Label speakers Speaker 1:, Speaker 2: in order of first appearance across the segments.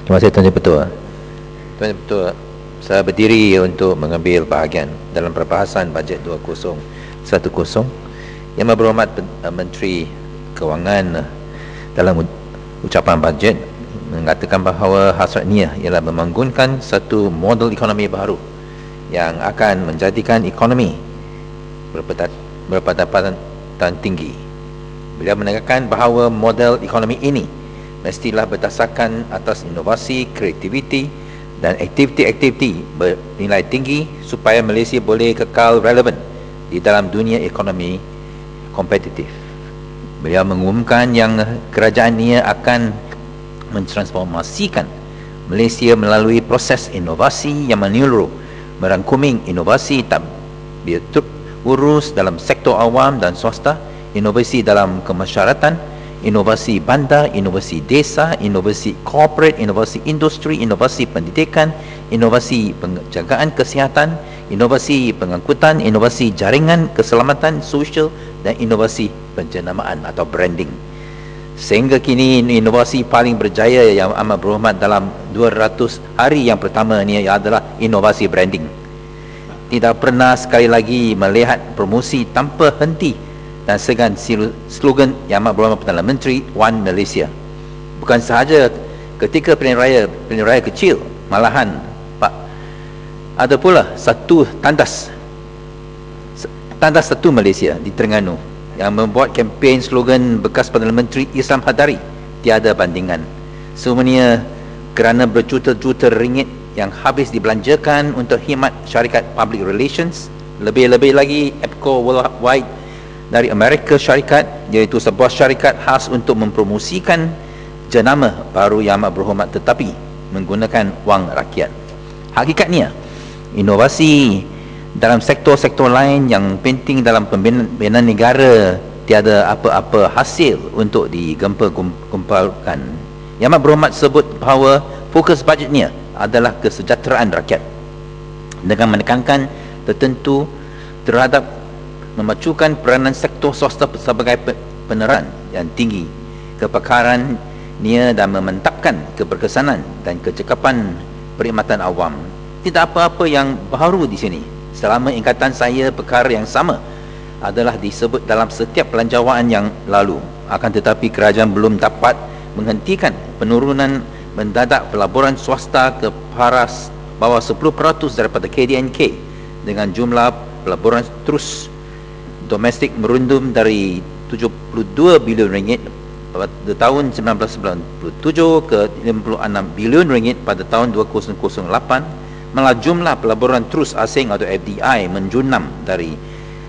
Speaker 1: Terima kasih Tuan Ketua. Tuan Ketua, saya berdiri untuk mengambil bahagian dalam perbahasan bajet 2010 yang berhormat Menteri Kewangan dalam ucapan bajet mengatakan bahawa hasratnya ialah membangunkan satu model ekonomi baru yang akan menjadikan ekonomi berpendapatan tinggi. Beliau menekankan bahawa model ekonomi ini mestilah berdasarkan atas inovasi, kreativiti dan aktiviti-aktiviti bernilai tinggi supaya Malaysia boleh kekal relevan di dalam dunia ekonomi kompetitif. Beliau mengumumkan yang kerajaannya akan mentransformasikan Malaysia melalui proses inovasi yang menyeluruh, merangkumi inovasi tabir urus dalam sektor awam dan swasta, inovasi dalam kemasyarakatan, inovasi bandar, inovasi desa, inovasi korporat, inovasi industri, inovasi pendidikan, inovasi penjagaan kesihatan, inovasi pengangkutan, inovasi jaringan keselamatan sosial dan inovasi penjenamaan atau branding. Sehingga kini inovasi paling berjaya yang amat berhormat dalam 200 hari yang pertama ini adalah inovasi branding. Tidak pernah sekali lagi melihat promosi tanpa henti dan segan slogan yang amat berhormat Perdana Menteri One Malaysia. Bukan sahaja ketika pilihan raya kecil, malahan Pak, ada pula satu tandas satu Malaysia di Terengganu yang membuat kempen slogan bekas Perdana Menteri Islam Hadari, tiada bandingan. Semuanya kerana berjuta-juta ringgit yang habis dibelanjakan untuk khidmat syarikat public relations, lebih-lebih lagi EPCO Worldwide dari Amerika Syarikat, iaitu sebuah syarikat khas untuk mempromosikan jenama baru yang amat berhormat tetapi menggunakan wang rakyat. Hakikatnya, inovasi dalam sektor-sektor lain yang penting dalam pembinaan negara tiada apa-apa hasil untuk digempal-gempalkan. Yang amat berhormat sebut bahawa fokus bajetnya adalah kesejahteraan rakyat dengan menekankan tertentu terhadap memacukan peranan sektor swasta sebagai peneran yang tinggi, kepakarannya dan memantapkan keberkesanan dan kecekapan perkhidmatan awam. Tidak apa-apa yang baru di sini. Selama ingkatan saya, perkara yang sama adalah disebut dalam setiap pelanjawaan yang lalu. Akan tetapi kerajaan belum dapat menghentikan penurunan mendadak pelaburan swasta ke paras bawah 10% daripada KDNK dengan jumlah pelaburan terus domestik merundum dari 72 bilion ringgit pada tahun 1997 ke 56 bilion ringgit pada tahun 2008, malah jumlah pelaburan terus asing atau FDI menjunam dari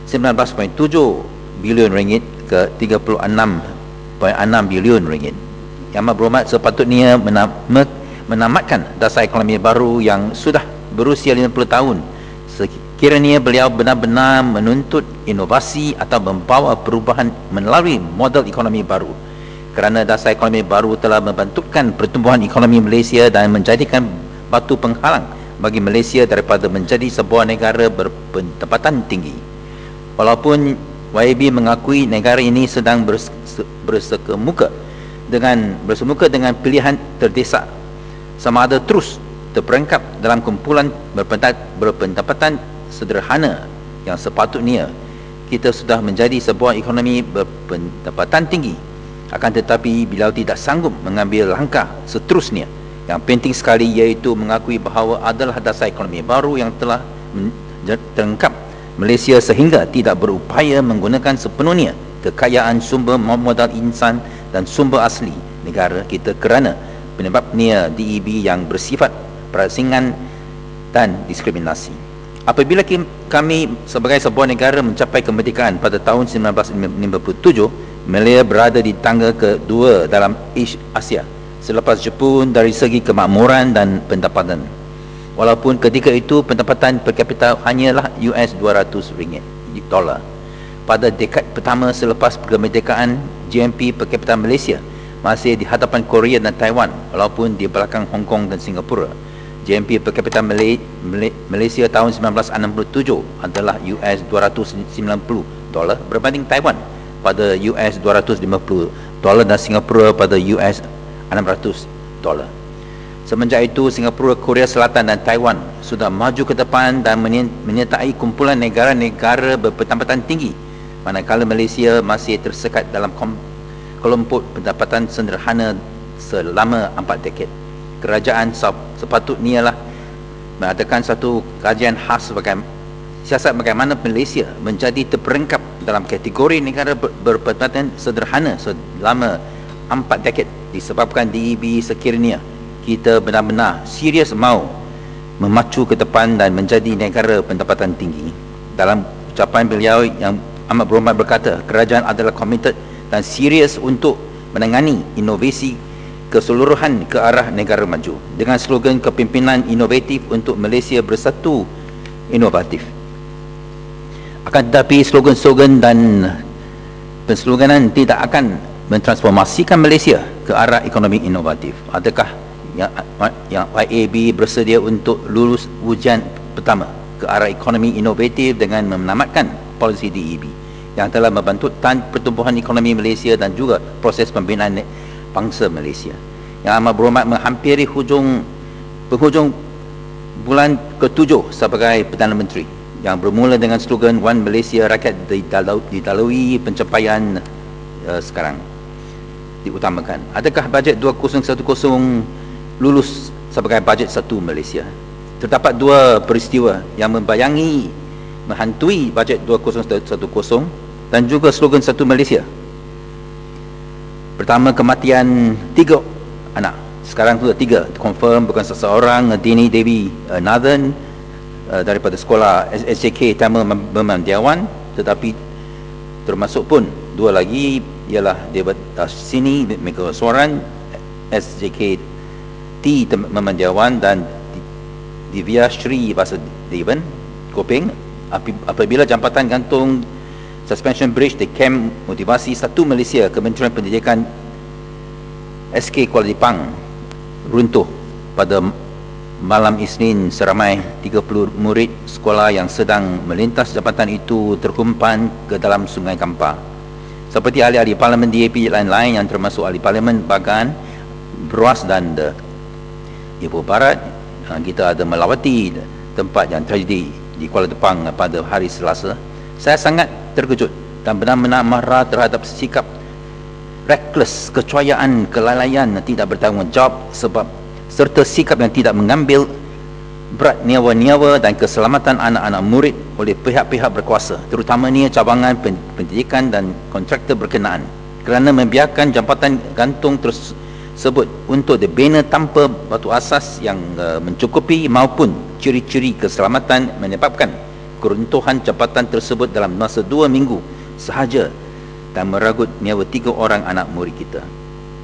Speaker 1: 19.7 bilion ringgit ke 36.6 bilion ringgit. Yang amat berhormat sepatutnya menamatkan dasar ekonomi baru yang sudah berusia 50 tahun. Sekiranya beliau benar-benar menuntut inovasi atau membawa perubahan melalui model ekonomi baru, kerana dasar ekonomi baru telah membentukkan pertumbuhan ekonomi Malaysia dan menjadikan batu penghalang bagi Malaysia daripada menjadi sebuah negara berpendapatan tinggi. Walaupun YB mengakui negara ini sedang bersemuka dengan pilihan terdesak, sama ada terus terperangkap dalam kumpulan berpendapatan sederhana yang sepatutnya kita sudah menjadi sebuah ekonomi berpendapatan tinggi. Akan tetapi beliau tidak sanggup mengambil langkah seterusnya yang penting sekali, iaitu mengakui bahawa adalah dasar ekonomi baru yang telah terangkap Malaysia sehingga tidak berupaya menggunakan sepenuhnya kekayaan sumber modal insan dan sumber asli negara kita kerana penyebabnya DEB yang bersifat perasingan dan diskriminasi. Apabila kami sebagai sebuah negara mencapai kemerdekaan pada tahun 1957, Malaysia berada di tangga kedua dalam Asia selepas Jepun dari segi kemakmuran dan pendapatan. Walaupun ketika itu pendapatan per kapita hanyalah $200 dolar. Pada dekad pertama selepas kemerdekaan, GNP per kapita Malaysia masih di hadapan Korea dan Taiwan, walaupun di belakang Hong Kong dan Singapura. GNP per kapita Malaysia tahun 1967 adalah $290 berbanding Taiwan pada $250 dan Singapura pada $600. Semenjak itu, Singapura, Korea Selatan dan Taiwan sudah maju ke depan dan menyertai kumpulan negara-negara berpendapatan tinggi, manakala Malaysia masih tersekat dalam kelompok pendapatan sederhana selama 4 dekad. Kerajaan sepatutnya lah mengadakan satu kajian khas siasat bagaimana Malaysia menjadi terperangkap dalam kategori negara berpendapatan sederhana selama 4 dekad, disebabkan DEB sekiranya kita benar-benar serius mahu memacu ke depan dan menjadi negara pendapatan tinggi. Dalam ucapan beliau yang amat berhormat berkata, kerajaan adalah komited dan serius untuk menangani inovasi keseluruhan ke arah negara maju dengan slogan kepimpinan inovatif untuk Malaysia bersatu inovatif. Akan tetapi slogan-slogan dan pensloganan tidak akan mentransformasikan Malaysia ke arah ekonomi inovatif. Adakah yang YAB bersedia untuk lulus ujian pertama ke arah ekonomi inovatif dengan menamatkan polisi DEB yang telah membantu pertumbuhan ekonomi Malaysia dan juga proses pembinaan bangsa Malaysia? Yang amat berhormat menghampiri penghujung bulan ke-7 sebagai Perdana Menteri yang bermula dengan slogan One Malaysia, rakyat dilalui pencapaian sekarang diutamakan. Adakah bajet 2010 lulus sebagai bajet satu Malaysia? Terdapat dua peristiwa yang menghantui bajet 2010 dan juga slogan satu Malaysia. Pertama, kematian 3 anak. Sekarang sudah 3 confirm, bukan seseorang, Dini Dewi Nathan daripada sekolah SJK Tamil Memandiawan, tetapi termasuk pun 2 lagi ialah Debat Sini Megawaswaran SJK T Memandiawan dan Divya Sri Vasudevan Kopeng. Apabila jambatan gantung suspension bridge di Camp Motivasi 1 Malaysia Kementerian Pendidikan SK Kuala Lipang runtuh pada malam Isnin, seramai 30 murid sekolah yang sedang melintas jambatan itu terkumpan ke dalam Sungai Kampar. Seperti ahli-ahli Parlimen DAP lain-lain yang termasuk ahli Parlimen Bagan, Beruas dan Ibu Barat, kita ada melawati tempat yang tragedi di Kuala Lumpur pada hari Selasa. Saya sangat terkejut dan benar-benar marah terhadap sikap reckless, kecuaian, kelalaian, tidak bertanggungjawab serta sikap yang tidak mengambil berat nyawa-nyawa dan keselamatan anak-anak murid oleh pihak-pihak berkuasa, terutamanya cabangan pendidikan dan kontraktor berkenaan, kerana membiarkan jambatan gantung tersebut untuk dibina tanpa batu asas yang mencukupi maupun ciri-ciri keselamatan, menyebabkan keruntuhan jambatan tersebut dalam masa 2 minggu sahaja dan meragut nyawa 3 orang anak murid kita.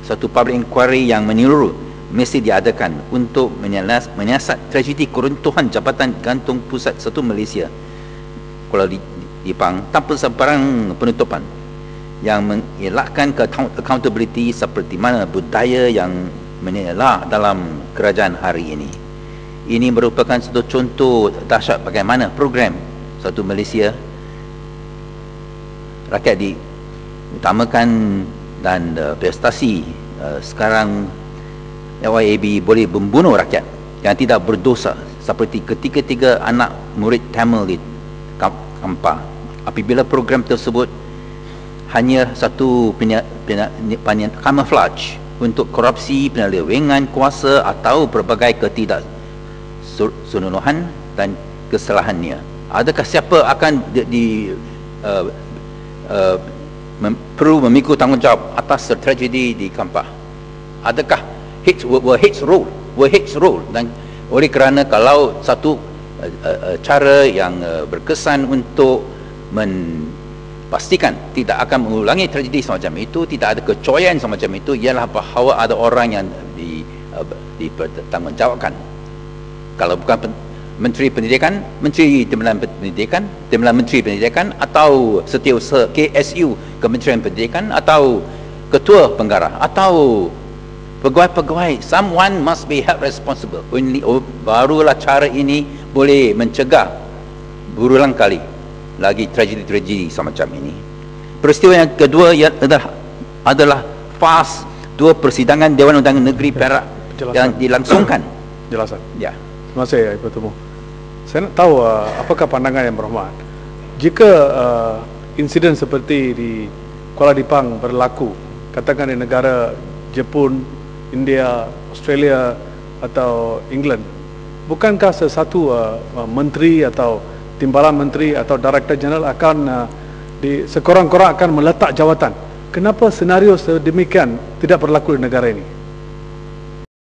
Speaker 1: Satu public inquiry yang menyeluruh mesti diadakan untuk menyiasat tragedi keruntuhan jambatan gantung pusat 1 Malaysia Kuala Lipang tanpa sebarang penutupan, yang mengelakkan accountability seperti mana budaya yang menyelah dalam kerajaan hari ini. Ini merupakan satu contoh dahsyat bagaimana program satu Malaysia, rakyat diutamakan dan prestasi. Sekarang YAB boleh membunuh rakyat yang tidak berdosa, seperti ketika 3 anak murid Tamil di Kampar. Apabila program tersebut hanya satu camouflage untuk korupsi, penyelewengan kuasa atau berbagai ketidaksenonohan dan kesalahannya, adakah siapa akan perlu memikul tanggungjawab atas tragedi di Kampar? Adakah hits rule? Dan oleh kerana kalau satu cara yang berkesan untuk pastikan tidak akan mengulangi tragedi semacam itu, tidak ada kecuaian semacam itu, ialah bahawa ada orang yang dipertanggungjawabkan. Kalau bukan Menteri Pendidikan, Menteri Timbalan Menteri Pendidikan, atau Setiausaha KSU Kementerian Pendidikan, atau Ketua Pengarah, atau pegawai-pegawai, someone must be held responsible. Barulah cara ini boleh mencegah berulang kali lagi tragedi-tragedi semacam ini. Peristiwa yang kedua adalah PAS 2 persidangan Dewan Undangan Negeri Perak yang dilangsungkan.
Speaker 2: Jelasan.
Speaker 1: Ya.
Speaker 2: Terima kasih Ibu Temu. Saya nak tahu apakah pandangan Yang Berhormat jika insiden seperti di Kuala Lumpur berlaku, katakan di negara Jepun, India, Australia atau England, bukankah sesuatu menteri atau timbalan menteri atau Director General akan sekurang-kurang akan meletak jawatan? Kenapa senario sedemikian tidak berlaku di negara ini?